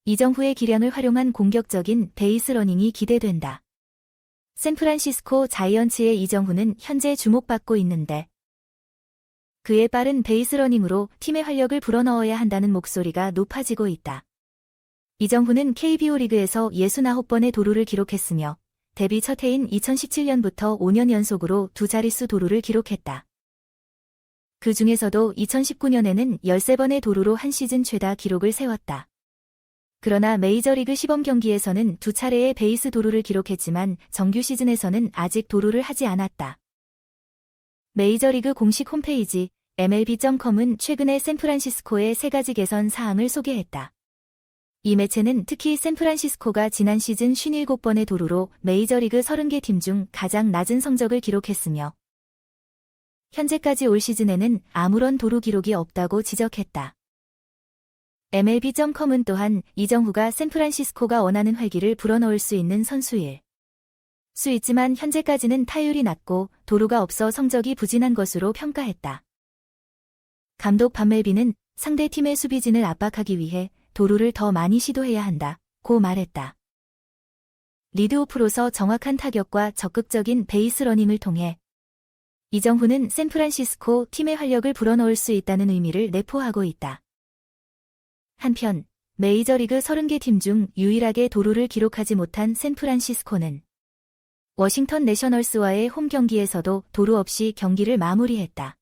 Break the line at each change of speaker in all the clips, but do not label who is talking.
이정후의 기량을 활용한 공격적인 베이스 러닝이 기대된다. 샌프란시스코 자이언츠의 이정후는 현재 주목받고 있는데 그의 빠른 베이스 러닝으로 팀의 활력을 불어넣어야 한다는 목소리가 높아지고 있다. 이정후는 KBO 리그에서 69번의 도루를 기록했으며 데뷔 첫 해인 2017년부터 5년 연속으로 두 자릿수 도루를 기록했다. 그 중에서도 2019년에는 13번의 도루로 한 시즌 최다 기록을 세웠다. 그러나 메이저리그 시범 경기에서는 두 차례의 베이스 도루를 기록했지만 정규 시즌에서는 아직 도루를 하지 않았다. 메이저리그 공식 홈페이지 MLB.com은 최근에 샌프란시스코의 세 가지 개선 사항을 소개했다. 이 매체는 특히 샌프란시스코가 지난 시즌 57번의 도루로 메이저리그 30개 팀 중 가장 낮은 성적을 기록했으며 현재까지 올 시즌에는 아무런 도루 기록이 없다고 지적했다. MLB.com은 또한 이정후가 샌프란시스코가 원하는 활기를 불어넣을 수 있는 선수일 수 있지만 현재까지는 타율이 낮고 도루가 없어 성적이 부진한 것으로 평가했다. 감독 밤멜비는 상대 팀의 수비진을 압박하기 위해 도루를 더 많이 시도해야 한다고 말했다. 리드오프로서 정확한 타격과 적극적인 베이스 러닝을 통해 이정후는 샌프란시스코 팀의 활력을 불어넣을 수 있다는 의미를 내포하고 있다. 한편 메이저리그 30개 팀 중 유일하게 도루를 기록하지 못한 샌프란시스코는 워싱턴 내셔널스와의 홈 경기에서도 도루 없이 경기를 마무리했다.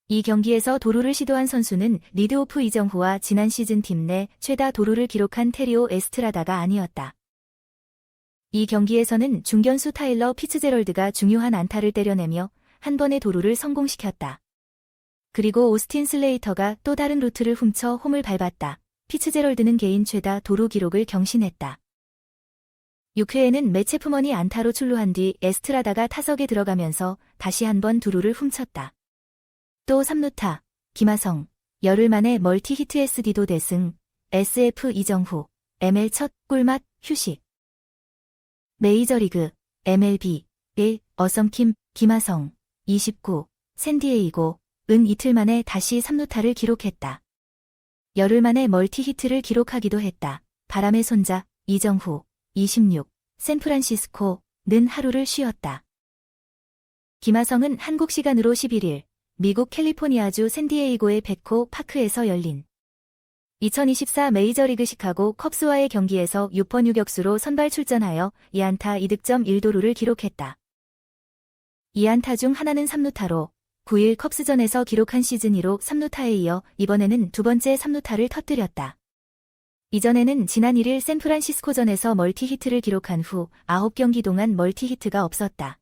이 경기에서 도루를 시도한 선수는 리드오프 이정후와 지난 시즌 팀 내 최다 도루를 기록한 테리오 에스트라다가 아니었다. 이 경기에서는 중견수 타일러 피츠제럴드가 중요한 안타를 때려내며 한 번의 도루를 성공시켰다. 그리고 오스틴 슬레이터가 또 다른 루트를 훔쳐 홈을 밟았다. 피츠제럴드는 개인 최다 도루 기록을 경신했다. 6회에는 매체프먼이 안타로 출루한 뒤 에스트라다가 타석에 들어가면서 다시 한 번 도루를 훔쳤다. 또 3루타, 김하성, 열흘 만에 멀티 히트 SD도 대승, SF 이정후, ML 첫 꿀맛 휴식. 메이저리그, MLB, 1, 어썸킴, 김하성, 29, 샌디에이고, 은 이틀 만에 다시 3루타를 기록했다. 열흘 만에 멀티 히트를 기록하기도 했다. 바람의 손자, 이정후, 26, 샌프란시스코는 하루를 쉬었다. 김하성은 한국 시간으로 11일, 미국 캘리포니아주 샌디에이고의 베코 파크에서 열린 2024 메이저리그 시카고 컵스와의 경기에서 6번 유격수로 선발 출전하여 2안타 2득점 1도루를 기록했다. 2안타 중 하나는 3루타로 9일 컵스전에서 기록한 시즌 2로 3루타에 이어 이번에는 두 번째 3루타를 터뜨렸다. 이전에는 지난 1일 샌프란시스코전에서 멀티 히트를 기록한 후 9경기 동안 멀티 히트가 없었다.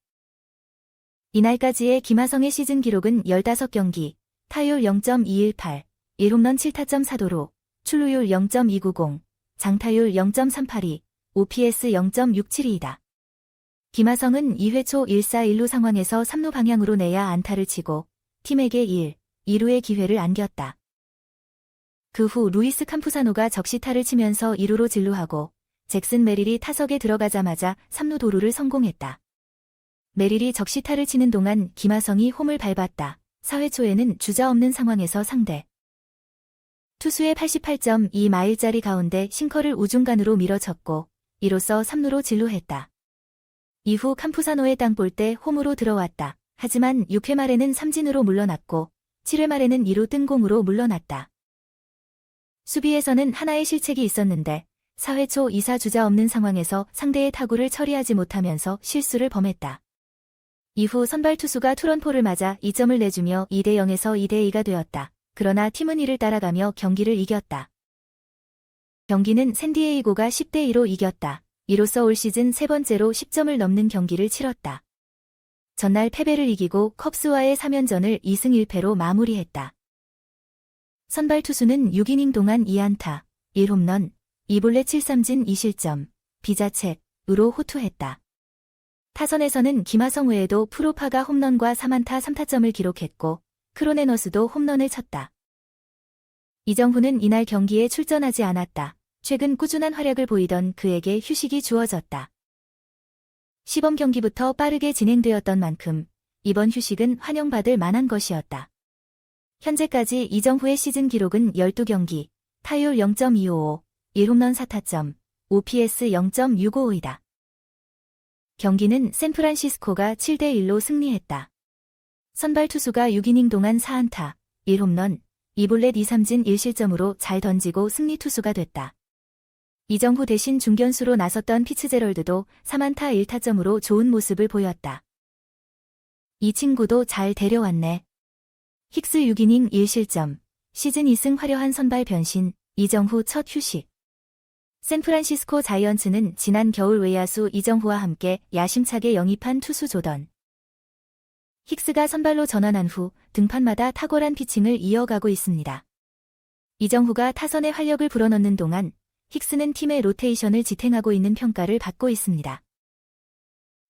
이날까지의 김하성의 시즌 기록은 15경기, 타율 0.218, 1홈런 7타점 4도루, 출루율 0.290, 장타율 0.382, OPS 0.672이다. 김하성은 2회 초 1사 1루 상황에서 3루 방향으로 내야 안타를 치고 팀에게 1, 2루의 기회를 안겼다. 그 후 루이스 캄푸사노가 적시타를 치면서 2루로 진루하고 잭슨 메릴이 타석에 들어가자마자 3루 도루를 성공했다. 메릴이 적시타를 치는 동안 김하성이 홈을 밟았다. 4회 초에는 주자 없는 상황에서 상대 투수의 88.2마일짜리 가운데 싱커를 우중간으로 밀어쳤고 이로써 3루로 진루했다. 이후 캄푸사노의 땅볼 때 홈으로 들어왔다. 하지만 6회 말에는 삼진으로 물러났고 7회 말에는 2루 뜬공으로 물러났다. 수비에서는 하나의 실책이 있었는데 4회 초 2사 주자 없는 상황에서 상대의 타구를 처리하지 못하면서 실수를 범했다. 이후 선발 투수가 투런포를 맞아 2점을 내주며 2대0에서 2대2가 되었다. 그러나 팀은 이를 따라가며 경기를 이겼다. 경기는 샌디에이고가 10대2로 이겼다. 이로써 올 시즌 세 번째로 10점을 넘는 경기를 치렀다. 전날 패배를 이기고 컵스와의 3연전을 2승 1패로 마무리했다. 선발 투수는 6이닝 동안 2안타, 1홈런, 2볼넷 7삼진 2실점, 비자책으로 호투했다. 타선에서는 김하성 외에도 프로파가 홈런과 3안타 3타점을 기록했고 크로네너스도 홈런을 쳤다. 이정후는 이날 경기에 출전하지 않았다. 최근 꾸준한 활약을 보이던 그에게 휴식이 주어졌다. 시범 경기부터 빠르게 진행되었던 만큼 이번 휴식은 환영받을 만한 것이었다. 현재까지 이정후의 시즌 기록은 12경기, 타율 0.255, 1홈런 4타점, OPS 0.655이다. 경기는 샌프란시스코가 7대1로 승리했다. 선발 투수가 6이닝 동안 4안타, 1홈런, 2볼넷 2삼진 1실점으로 잘 던지고 승리 투수가 됐다. 이정후 대신 중견수로 나섰던 피츠제럴드도 3안타 1타점으로 좋은 모습을 보였다. 이 친구도 잘 데려왔네. 힉스 6이닝 1실점, 시즌 2승 화려한 선발 변신, 이정후 첫 휴식. 샌프란시스코 자이언츠는 지난 겨울 외야수 이정후와 함께 야심차게 영입한 투수 조던 힉스가 선발로 전환한 후 등판마다 탁월한 피칭을 이어가고 있습니다. 이정후가 타선에 활력을 불어넣는 동안 힉스는 팀의 로테이션을 지탱하고 있는 평가를 받고 있습니다.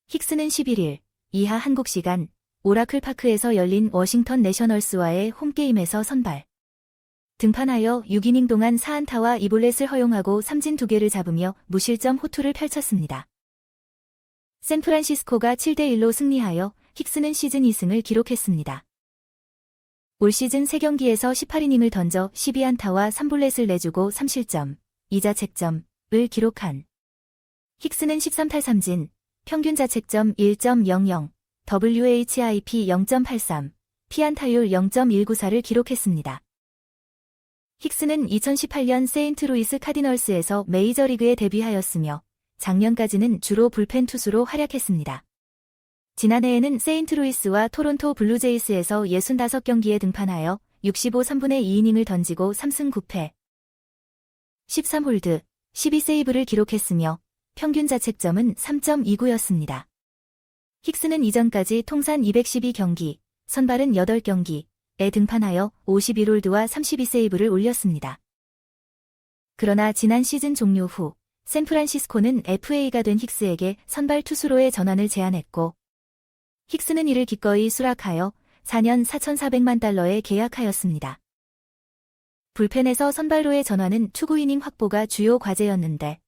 힉스는 11일 이하 한국 시간 오라클 파크에서 열린 워싱턴 내셔널스와의 홈게임에서 선발. 등판하여 6이닝 동안 4안타와 2볼넷을 허용하고 삼진 2개를 잡으며 무실점 호투를 펼쳤습니다. 샌프란시스코가 7대1로 승리하여 힉스는 시즌 2승을 기록했습니다. 올 시즌 3경기에서 18이닝을 던져 12안타와 3볼넷을 내주고 3실점, 2자책점을 기록한 힉스는 13탈삼진, 평균 자책점 1.00, WHIP 0.83, 피안타율 0.194를 기록했습니다. 힉스는 2018년 세인트루이스 카디널스에서 메이저리그에 데뷔하였으며 작년까지는 주로 불펜 투수로 활약했습니다. 지난해에는 세인트루이스와 토론토 블루제이스에서 65경기에 등판하여 65 3분의 2이닝을 던지고 3승 9패, 13홀드, 12세이브를 기록했으며 평균 자책점은 3.29였습니다. 힉스는 이전까지 통산 212경기, 선발은 8경기에 등판하여 51홀드와 32세이브를 올렸습니다. 그러나 지난 시즌 종료 후 샌프란시스코는 FA가 된 힉스에게 선발 투수로의 전환을 제안했고 힉스는 이를 기꺼이 수락하여 4년 4,400만 달러에 계약하였습니다. 불펜에서 선발로의 전환은 투구 이닝 확보가 주요 과제였는데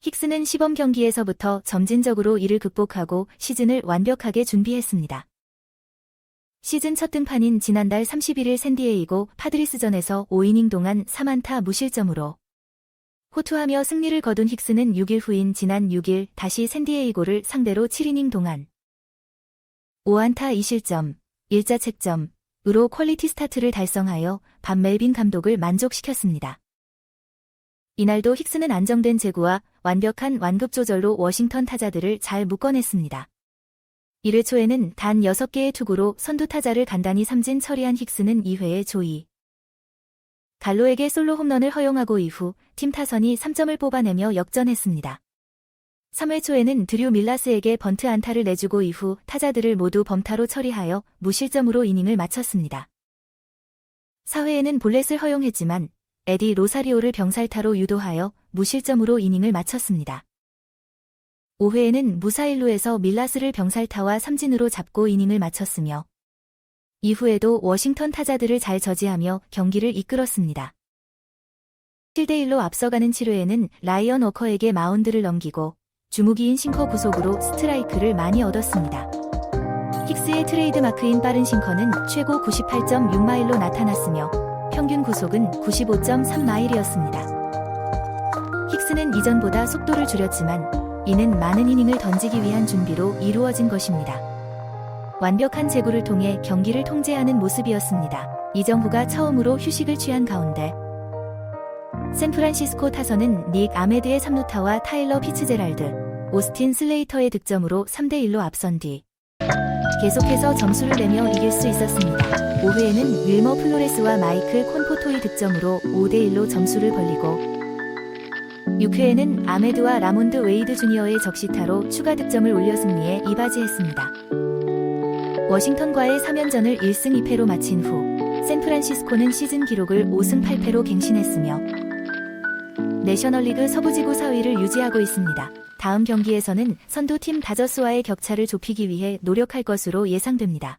힉스는 시범 경기에서부터 점진적으로 이를 극복하고 시즌을 완벽하게 준비했습니다. 시즌 첫 등판인 지난달 31일 샌디에이고 파드리스전에서 5이닝 동안 3안타 무실점으로 호투하며 승리를 거둔 힉스는 6일 후인 지난 6일 다시 샌디에이고를 상대로 7이닝 동안 5안타 2실점, 1자책점으로 퀄리티 스타트를 달성하여 밥 멜빈 감독을 만족시켰습니다. 이날도 힉스는 안정된 제구와 완벽한 완급 조절로 워싱턴 타자들을 잘 묶어냈습니다. 1회 초에는 단 6개의 투구로 선두 타자를 간단히 삼진 처리한 힉스는 2회에 조이 갈로에게 솔로 홈런을 허용하고 이후 팀 타선이 3점을 뽑아내며 역전했습니다. 3회 초에는 드류 밀라스에게 번트 안타를 내주고 이후 타자들을 모두 범타로 처리하여 무실점으로 이닝을 마쳤습니다. 4회에는 볼넷을 허용했지만 에디 로사리오를 병살타로 유도하여 무실점으로 이닝을 마쳤습니다. 5회에는 무사일루에서 밀라스를 병살타와 삼진으로 잡고 이닝을 마쳤으며 이후에도 워싱턴 타자들을 잘 저지하며 경기를 이끌었습니다. 7대1로 앞서가는 7회에는 라이언 워커에게 마운드를 넘기고 주무기인 싱커 구속으로 스트라이크를 많이 얻었습니다. 힉스의 트레이드 마크인 빠른 싱커는 최고 98.6마일로 나타났으며 평균 구속은 95.3마일이었습니다. 힉스는 이전보다 속도를 줄였지만 이는 많은 이닝을 던지기 위한 준비로 이루어진 것입니다. 완벽한 제구를 통해 경기를 통제하는 모습이었습니다. 이정후가 처음으로 휴식을 취한 가운데 샌프란시스코 타선은 닉 아메드의 3루타와 타일러 피츠제랄드, 오스틴 슬레이터의 득점으로 3대1로 앞선 뒤 계속해서 점수를 내며 이길 수 있었습니다. 5회에는 윌머 플로레스와 마이클 콘포토의 득점으로 5대1로 점수를 벌리고 6회에는 아메드와 라몬드 웨이드 주니어의 적시타로 추가 득점을 올려 승리에 이바지했습니다. 워싱턴과의 3연전을 1승 2패로 마친 후 샌프란시스코는 시즌 기록을 5승 8패로 갱신했으며 내셔널리그 서부지구 4위를 유지하고 있습니다. 다음 경기에서는 선두팀 다저스와의 격차를 좁히기 위해 노력할 것으로 예상됩니다.